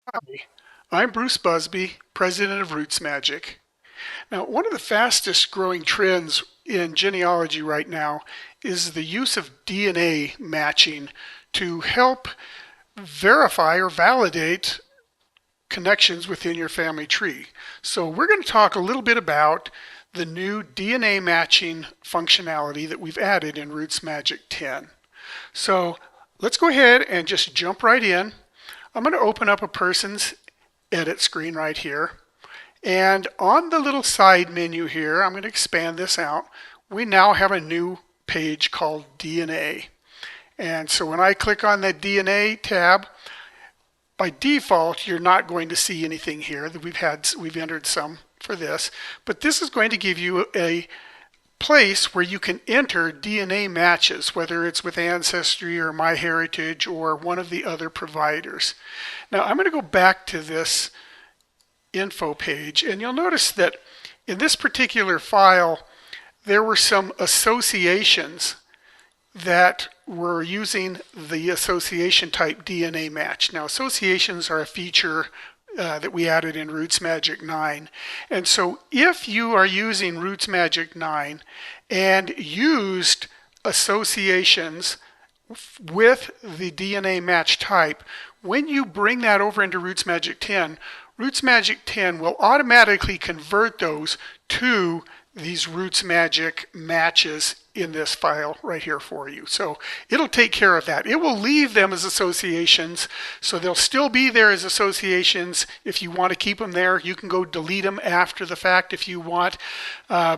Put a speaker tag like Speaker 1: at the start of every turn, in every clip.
Speaker 1: Hi, I'm Bruce Buzbee, president of RootsMagic. Now, one of the fastest growing trends in genealogy right now is the use of DNA matching to help verify or validate connections within your family tree. So we're going to talk a little bit about the new DNA matching functionality that we've added in RootsMagic 10. So let's go ahead and just jump right in. I'm going to open up a person's edit screen right here. And on the little side menu here, I'm going to expand this out. We now have a new page called DNA. And so when I click on the DNA tab, by default, you're not going to see anything here. That we've entered some for this, but this is going to give you a place where you can enter DNA matches, whether it's with Ancestry or MyHeritage or one of the other providers. Now I'm going to go back to this info page, and you'll notice that in this particular file there were some associations that were using the association type DNA match. Now associations are a feature that we added in RootsMagic 9. And so if you are using RootsMagic 9 and used associations with the DNA match type, when you bring that over into RootsMagic 10 will automatically convert those to these RootsMagic matches in this file right here for you. So it'll take care of that. It will leave them as associations, so they'll still be there as associations. If you want to keep them there, you can go delete them after the fact if you want,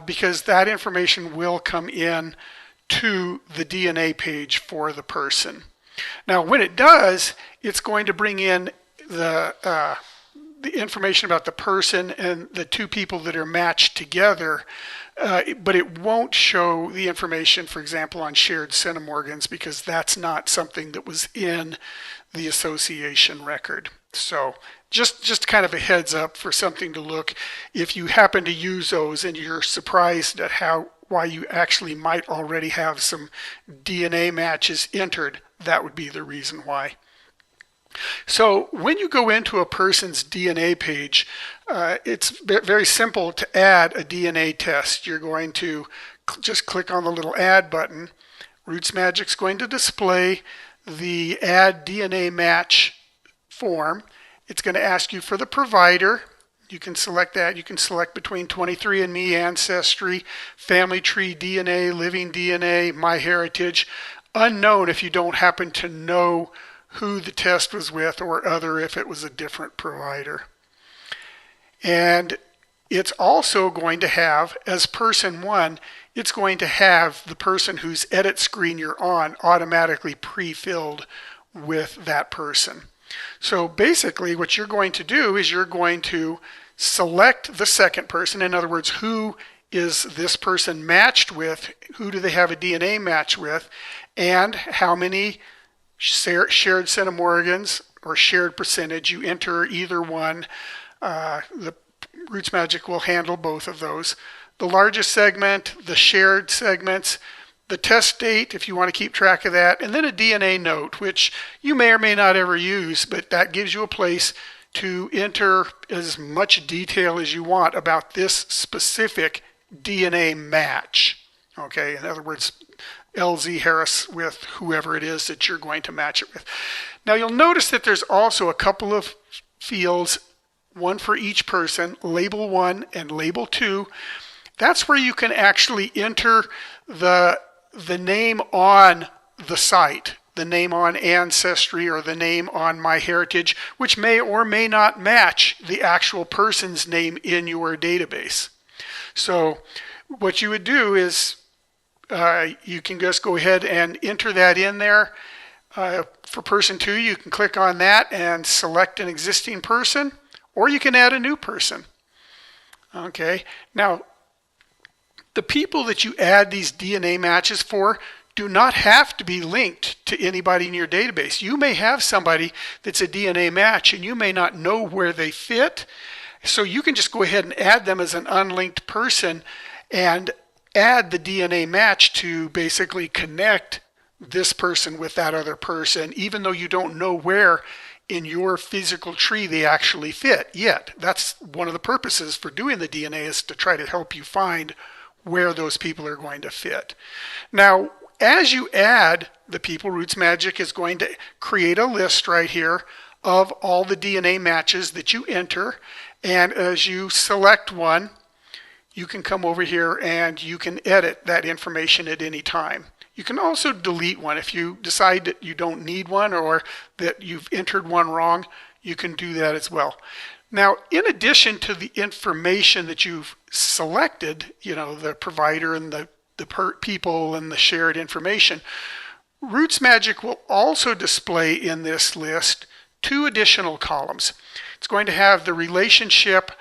Speaker 1: because that information will come in to the DNA page for the person. Now when it does, it's going to bring in the information about the person and the two people that are matched together, but it won't show the information, for example, on shared centimorgans, because that's not something that was in the association record. So just kind of a heads up for something to look if you happen to use those and you're surprised at why you actually might already have some DNA matches entered. That would be the reason why. So when you go into a person's DNA page, it's very simple to add a DNA test. You're going to just click on the little add button. RootsMagic's going to display the add DNA match form. It's going to ask you for the provider. You can select that. You can select between 23andMe, Ancestry, Family Tree DNA, Living DNA, MyHeritage. Unknown if you don't happen to know who the test was with, or other if it was a different provider. And it's also going to have, as person one, it's going to have the person whose edit screen you're on automatically pre-filled with that person. So basically what you're going to do is you're going to select the second person. In other words, who is this person matched with? Who do they have a DNA match with? And how many shared centimorgans or shared percentage. You enter either one. The RootsMagic will handle both of those. The largest segment, the shared segments, the test date if you want to keep track of that, and then a DNA note, which you may or may not ever use, but that gives you a place to enter as much detail as you want about this specific DNA match. Okay, in other words, LZ Harris with whoever it is that you're going to match it with. Now you'll notice that there's also a couple of fields, one for each person, label 1 and label 2. That's where you can actually enter the name on the site, the name on Ancestry or the name on MyHeritage, which may or may not match the actual person's name in your database. So what you would do is you can just go ahead and enter that in there. For person 2, you can click on that and select an existing person, or you can add a new person. Okay, now the people that you add these DNA matches for do not have to be linked to anybody in your database. You may have somebody that's a DNA match and you may not know where they fit, so you can just go ahead and add them as an unlinked person and add the DNA match to basically connect this person with that other person, even though you don't know where in your physical tree they actually fit yet. That's one of the purposes for doing the DNA, is to try to help you find where those people are going to fit. Now, as you add the people, RootsMagic is going to create a list right here of all the DNA matches that you enter, and as you select one, you can come over here and you can edit that information at any time. You can also delete one if you decide that you don't need one or that you've entered one wrong. You can do that as well. Now, in addition to the information that you've selected, the provider and the people and the shared information, RootsMagic will also display in this list 2 additional columns. It's going to have the relationship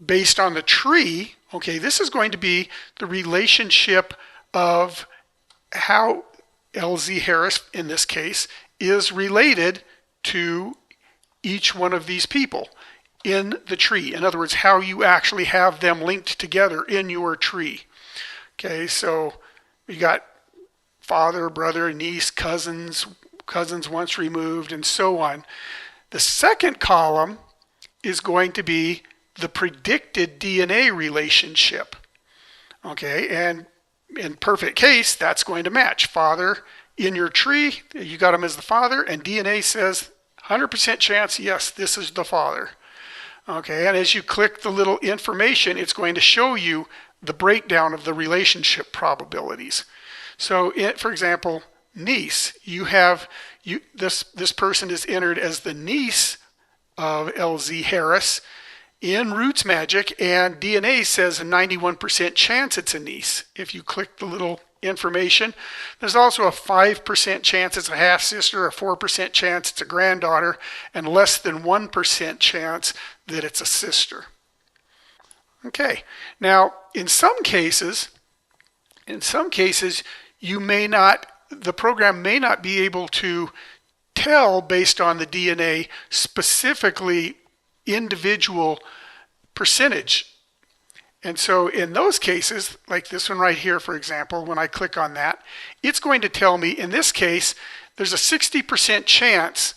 Speaker 1: based on the tree. Okay, this is going to be the relationship of how LZ Harris, in this case, is related to each one of these people in the tree. In other words, how you actually have them linked together in your tree. Okay, so you got father, brother, niece, cousins once removed, and so on. The second column is going to be the predicted DNA relationship. Okay, and in perfect case, that's going to match. Father in your tree, you got him as the father, and DNA says 100% chance, yes, this is the father. Okay, and as you click the little information, it's going to show you the breakdown of the relationship probabilities. So, for example, niece, this person is entered as the niece of LZ Harris in RootsMagic, and DNA says a 91% chance it's a niece. If you click the little information, there's also a 5% chance it's a half sister, a 4% chance it's a granddaughter, and less than 1% chance that it's a sister. Okay, now in some cases, the program may not be able to tell based on the DNA specifically individual percentage. And so in those cases, like this one right here, for example, when I click on that, it's going to tell me, in this case, there's a 60% chance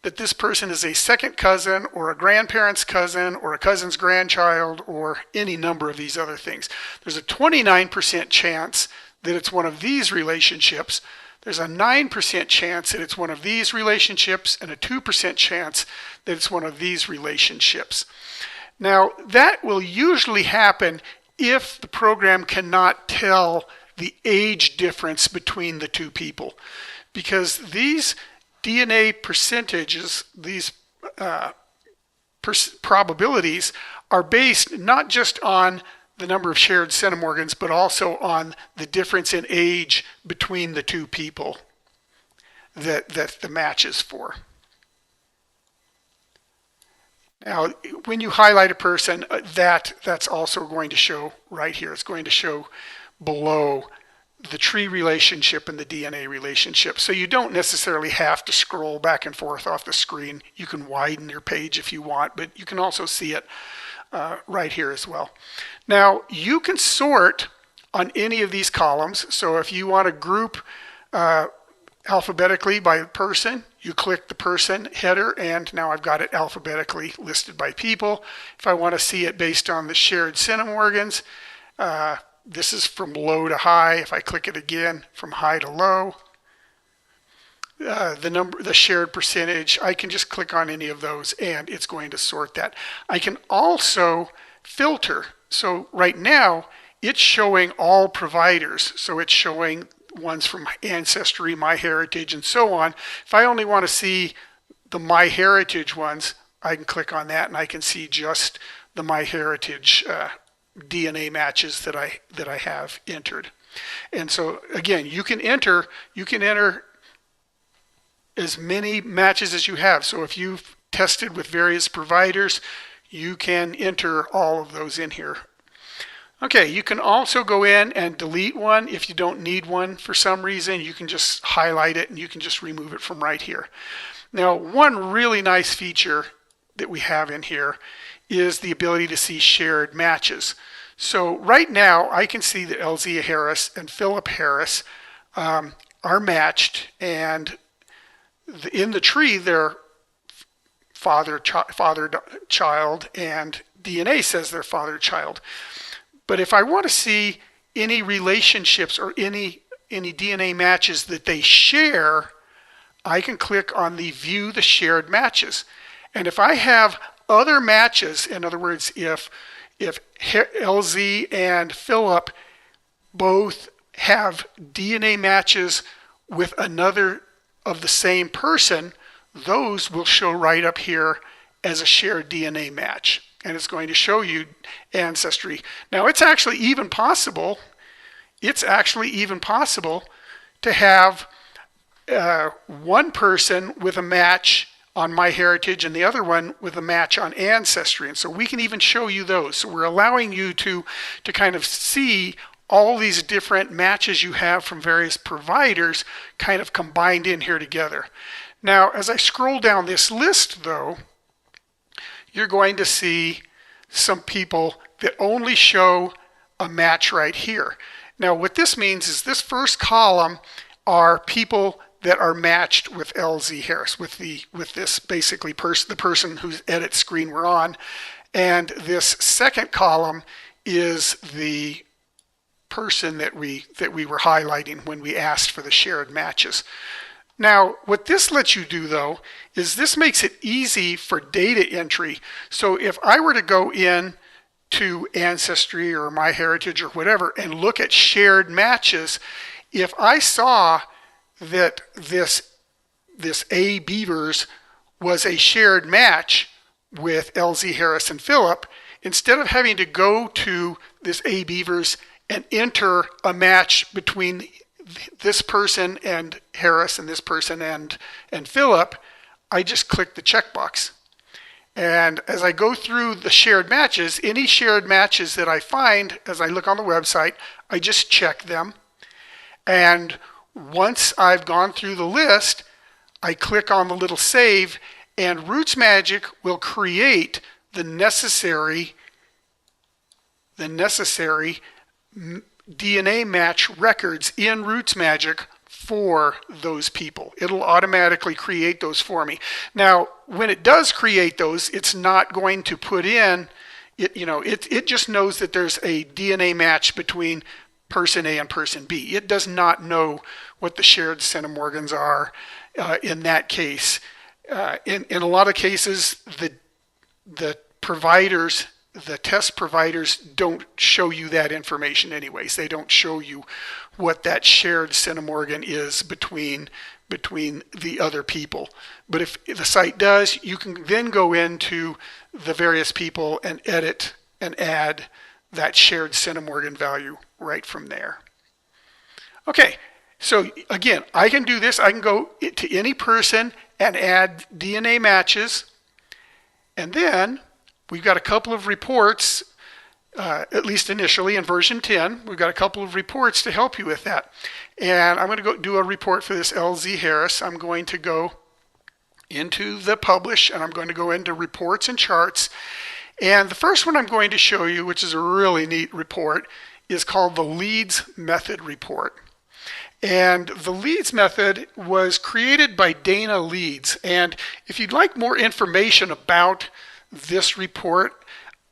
Speaker 1: that this person is a second cousin or a grandparent's cousin or a cousin's grandchild or any number of these other things. There's a 29% chance that it's one of these relationships. There's a 9% chance that it's one of these relationships and a 2% chance that it's one of these relationships. Now, that will usually happen if the program cannot tell the age difference between the two people, because these DNA percentages, these probabilities, are based not just on the number of shared centimorgans, but also on the difference in age between the two people that the match is for. Now, when you highlight a person, that's also going to show right here. It's going to show below the tree relationship and the DNA relationship. So you don't necessarily have to scroll back and forth off the screen. You can widen your page if you want, but you can also see it right here as well. Now, you can sort on any of these columns. So if you want to group alphabetically by person, you click the person header, and now I've got it alphabetically listed by people. If I want to see it based on the shared centimorgans, this is from low to high. If I click it again, from high to low, the shared percentage, I can just click on any of those and it's going to sort that. I can also filter. So right now it's showing all providers. So it's showing ones from Ancestry, MyHeritage, and so on. If I only want to see the MyHeritage ones, I can click on that and I can see just the MyHeritage DNA matches that I have entered. And so again, you can enter as many matches as you have. So if you've tested with various providers, you can enter all of those in here. Okay, you can also go in and delete one if you don't need one for some reason. You can just highlight it and you can just remove it from right here. Now, one really nice feature that we have in here is the ability to see shared matches. So right now I can see that LZ Harris and Philip Harris are matched, and in the tree they're father-child, and DNA says they're father-child. But if I want to see any relationships or any DNA matches that they share, I can click on the View the Shared Matches. And if I have other matches, in other words, if LZ and Philip both have DNA matches with another of the same person, those will show right up here as a shared DNA match. And it's going to show you ancestry. Now it's actually even possible to have one person with a match on MyHeritage and the other one with a match on Ancestry. And so we can even show you those. So we're allowing you to kind of see all these different matches you have from various providers kind of combined in here together. Now, as I scroll down this list, though, you're going to see some people that only show a match right here. Now, what this means is this first column are people that are matched with LZ Harris, with this basically the person whose edit screen we're on, and this second column is the person that we were highlighting when we asked for the shared matches. Now, what this lets you do, though, is this makes it easy for data entry. So if I were to go in to Ancestry or MyHeritage or whatever and look at shared matches, if I saw that this A. Beavers was a shared match with LZ Harris and Philip, instead of having to go to this A. Beavers and enter a match between this person and Harris and this person and Philip, I just click the checkbox. And as I go through the shared matches, any shared matches that I find as I look on the website, I just check them. And once I've gone through the list, I click on the little save, and RootsMagic will create the necessary DNA match records in RootsMagic for those people. It'll automatically create those for me. Now, when it does create those, it's not going to put in, it just knows that there's a DNA match between person A and person B. It does not know what the shared centimorgans are in that case. In a lot of cases, the providers, the test providers don't show you that information anyways. They don't show you what that shared centimorgan is between the other people. But if the site does, you can then go into the various people and edit and add that shared centimorgan value right from there. Okay, so again, I can do this. I can go to any person and add DNA matches, and then we've got a couple of reports, at least initially in version 10, we've got a couple of reports to help you with that. And I'm going to go do a report for this LZ Harris. I'm going to go into the publish, and I'm going to go into reports and charts. And the first one I'm going to show you, which is a really neat report, is called the Leeds Method report. And the Leeds Method was created by Dana Leeds. And if you'd like more information about this report,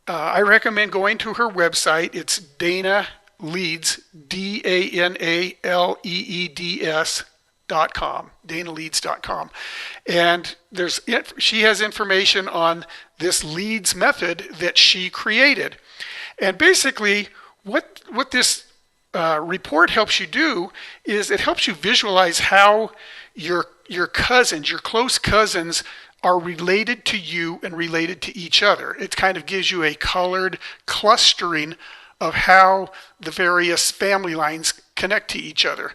Speaker 1: I recommend going to her website. It's Dana Leeds, DANALEEDS.com, DanaLeeds.com. And she has information on this Leeds Method that she created. And basically, what this report helps you do is it helps you visualize how your cousins, your close cousins, are related to you and related to each other. It kind of gives you a colored clustering of how the various family lines connect to each other.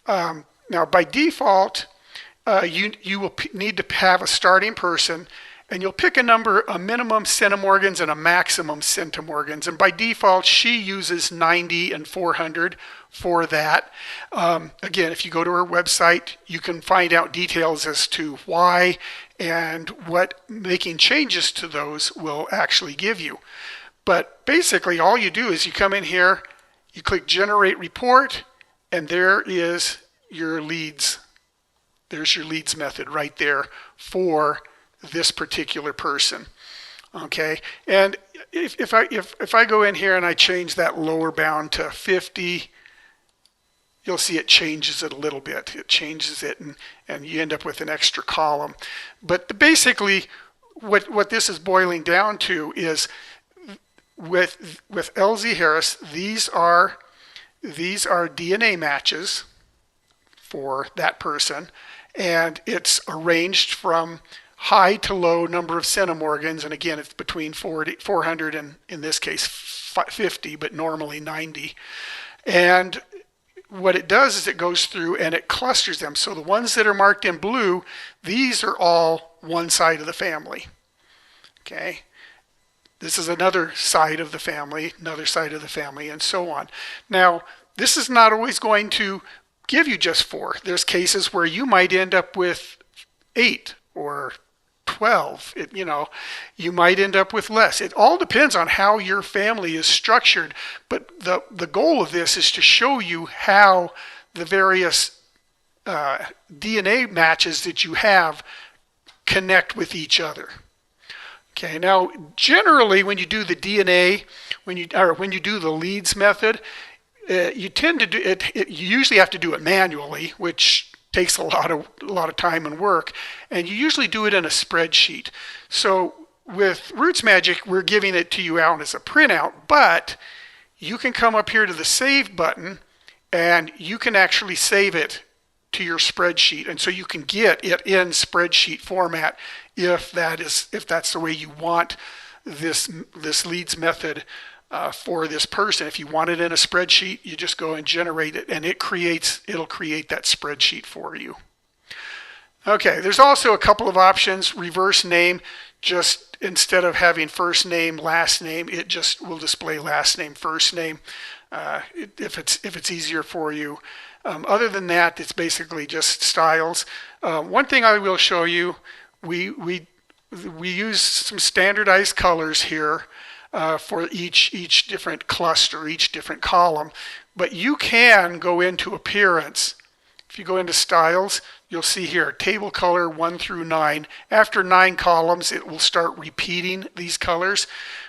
Speaker 1: Now, by default, you will need to have a starting person, and you'll pick a minimum centimorgans and a maximum centimorgans. And by default, she uses 90 and 400 for that. Again, if you go to her website, you can find out details as to why and what making changes to those will actually give you. But basically, all you do is you come in here, you click Generate Report, and there is your Leeds. There's your Leeds Method right there for this particular person. Okay, and if I go in here and I change that lower bound to 50, you'll see it changes it a little bit. It changes it, and you end up with an extra column. But basically, what this is boiling down to is with LZ Harris, these are DNA matches for that person, and it's arranged from high to low number of centimorgans, and again, it's between 400 and, in this case, 50, but normally 90. And what it does is it goes through and it clusters them. So the ones that are marked in blue, these are all one side of the family. Okay. This is another side of the family, another side of the family, and so on. Now, this is not always going to give you just 4. There's cases where you might end up with 8 or 12. You might end up with less. It all depends on how your family is structured. But the goal of this is to show you how the various DNA matches that you have connect with each other. Okay, now generally when you do the DNA, when you do the Leeds method, you tend to do it. You usually have to do it manually, which takes a lot of time and work, and you usually do it in a spreadsheet. So with RootsMagic, we're giving it to you out as a printout, but you can come up here to the Save button, and you can actually save it to your spreadsheet, and so you can get it in spreadsheet format if that's the way you want this Leeds method for this person. If you want it in a spreadsheet, you just go and generate it, and it'll create that spreadsheet for you. Okay, there's also a couple of options. Reverse name, just instead of having first name, last name, it just will display last name, first name, if it's easier for you. Other than that, it's basically just styles. One thing I will show you, we use some standardized colors here for each different cluster, each different column. But you can go into appearance. If you go into styles, you'll see here table color 1 through 9. After 9 columns, it will start repeating these colors.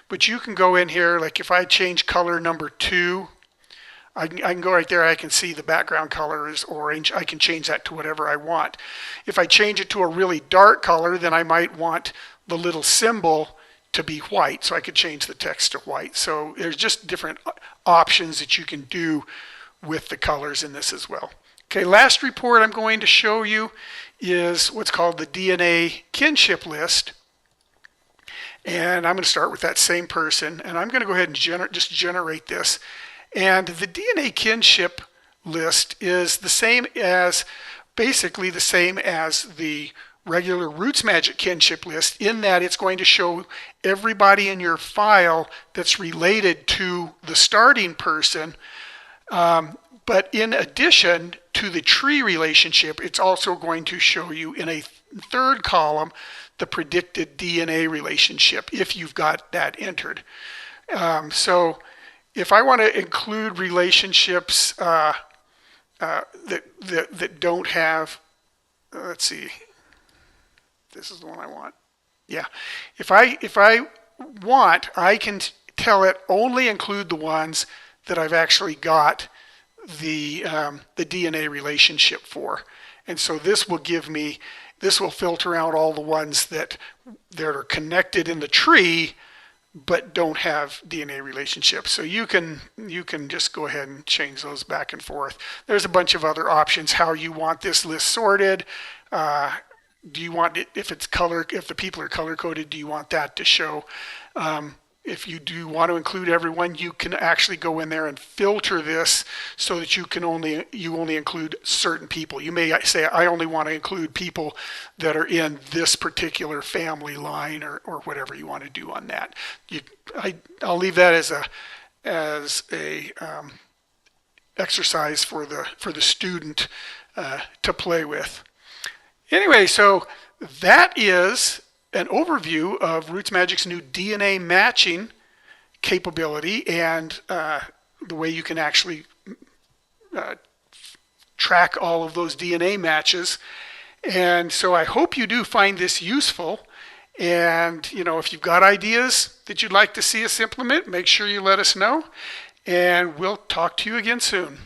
Speaker 1: But you can go in here, like if I change color number 2, I can go right there. I can see the background color is orange. I can change that to whatever I want. If I change it to a really dark color, then I might want the little symbol to be white, so I could change the text to white. So there's just different options that you can do with the colors in this as well. Okay, last report I'm going to show you is what's called the DNA kinship list. And I'm going to start with that same person, and I'm going to go ahead and just generate this. And the DNA kinship list is basically the same as the regular RootsMagic kinship list, in that it's going to show everybody in your file that's related to the starting person. But in addition to the tree relationship, it's also going to show you in a third column the predicted DNA relationship if you've got that entered. So if I want to include relationships that don't have, let's see, this is the one I want. Yeah, if I want, I can tell it only include the ones that I've actually got the DNA relationship for, and so this will filter out all the ones that are connected in the tree but don't have DNA relationships. So you can just go ahead and change those back and forth. There's a bunch of other options how you want this list sorted. Do you want it, if the people are color coded, do you want that to show? If you do want to include everyone, you can actually go in there and filter this so that you only include certain people. You may say, I only want to include people that are in this particular family line, or whatever you want to do on that. I'll leave that as a exercise for the student to play with. Anyway, so that is an overview of RootsMagic's new DNA matching capability, and the way you can actually track all of those DNA matches. And so I hope you do find this useful. And, if you've got ideas that you'd like to see us implement, make sure you let us know. And we'll talk to you again soon.